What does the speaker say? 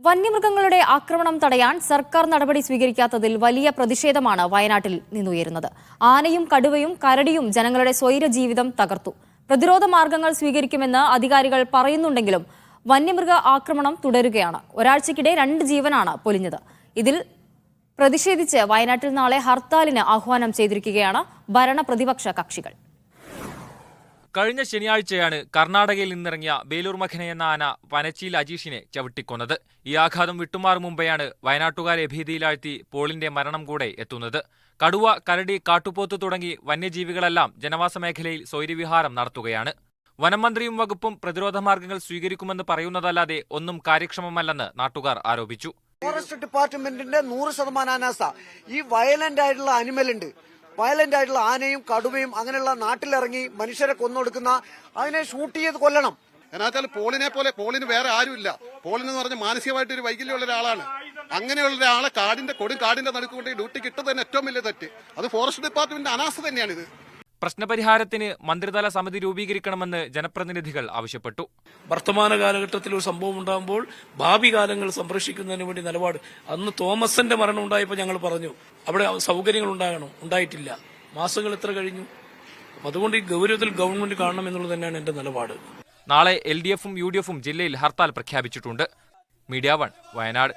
വന്യമൃഗങ്ങളുടെ ആക്രമണം തടയാൻ സർക്കാർ നടപടി സ്വീകരിക്കാത്തതിൽ വലിയ പ്രതിഷേധമാണ് വയനാട്ടിൽ നിന്നുയരുന്നത്. ആനയും കടുവയും കരടിയും ജനങ്ങളുടെ സ്വൈരജീവിതം തകർത്തു. പ്രതിരോധ മാർഗങ്ങൾ സ്വീകരിക്കുമെന്ന് അധികാരികൾ പറയുന്നുണ്ടെങ്കിലും വന്യമൃഗ ആക്രമണം തുടരുകയാണ്. ഒരാഴ്ചയ്ക്കിടെ 2 ജീവനാണ് പൊലിഞ്ഞത്. ഇതിൽ പ്രതിഷേധിച്ച് വയനാട്ടിൽ നാളെ ഹർത്താലിന് ആഹ്വാനം ചെയ്തിരിക്കുകയാണ് ഭരണ പ്രതിപക്ഷ കക്ഷികൾ. കഴിഞ്ഞ ശനിയാഴ്ചയാണ് കർണാടകയിൽ നിന്നിറങ്ങിയ ബേലൂർ മഖന എന്ന ആന വനച്ചിയിൽ അജീഷിനെ ചവിട്ടിക്കൊന്നത്. ഈ ആഘാതം വിട്ടുമാറും മുമ്പെയാണ് വയനാട്ടുകാരെ ഭീതിയിലാഴ്ത്തി പോളിന്റെ മരണം കൂടെ എത്തുന്നത്. കടുവ, കരടി, കാട്ടുപോത്ത് തുടങ്ങി വന്യജീവികളെല്ലാം ജനവാസ മേഖലയിൽ സ്വൈര്യവിഹാരം നടത്തുകയാണ്. വനമന്ത്രിയും വകുപ്പും പ്രതിരോധ മാർഗങ്ങൾ സ്വീകരിക്കുമെന്ന് പറയുന്നതല്ലാതെ ഒന്നും കാര്യക്ഷമമല്ലെന്ന് നാട്ടുകാർ ആരോപിച്ചു. ഫോറസ്റ്റ് ഡിപ്പാർട്ട്മെന്റിന്റെ 100% അനാസ. ഈ വയലന്റ് ആയിട്ടുള്ള അനിമൽ ഉണ്ട്, വയലന്റ് ആയിട്ടുള്ള ആനയും കടുവയും അങ്ങനെയുള്ള നാട്ടിലിറങ്ങി മനുഷ്യരെ കൊന്നൊടുക്കുന്ന അതിനെ ഷൂട്ട് ചെയ്ത് കൊല്ലണം. എന്നാൽ പോളിന് വേറെ ആരുമില്ല. പോളിന് പറഞ്ഞ മാനസികമായിട്ട് ഒരു വൈകല്യമുള്ള ഒരാളാണ്. അങ്ങനെയുള്ള ഒരാളെ കാടിന്റെ നടുക്കൊണ്ട് ഡ്യൂട്ടി കിട്ടുന്നതിന് ഏറ്റവും വലിയ തെറ്റ് അത് ഫോറസ്റ്റ് ഡിപ്പാർട്ട്മെന്റ് അനാസ തന്നെയാണിത്. പ്രശ്നപരിഹാരത്തിന് മന്ത്രിതല സമിതി രൂപീകരിക്കണമെന്ന് ജനപ്രതിനിധികൾ ആവശ്യപ്പെട്ടു. വർത്തമാന കാലഘട്ടത്തിൽ ഒരു സംഭവം ഉണ്ടാകുമ്പോൾ ഭാവി കാലങ്ങൾ സംരക്ഷിക്കുന്നതിന് വേണ്ടി നിലപാട്. അന്ന് തോമസിന്റെ മരണം ഉണ്ടായപ്പോൾ ഞങ്ങൾ പറഞ്ഞു അവിടെ സൗകര്യങ്ങൾ ഉണ്ടാകണം, ഉണ്ടായിട്ടില്ല. മാസങ്ങൾ എത്ര കഴിഞ്ഞു. അതുകൊണ്ട് ഈ ഗൗരവത്തിൽ ഗവൺമെന്റ് കാണണം എന്നുള്ളത് തന്നെയാണ് എന്റെ നിലപാട്. നാളെ LDF-ഉം UDF-ഉം ജില്ലയിൽ ഹർത്താൽ പ്രഖ്യാപിച്ചിട്ടുണ്ട്. മീഡിയ 1 വയനാട്.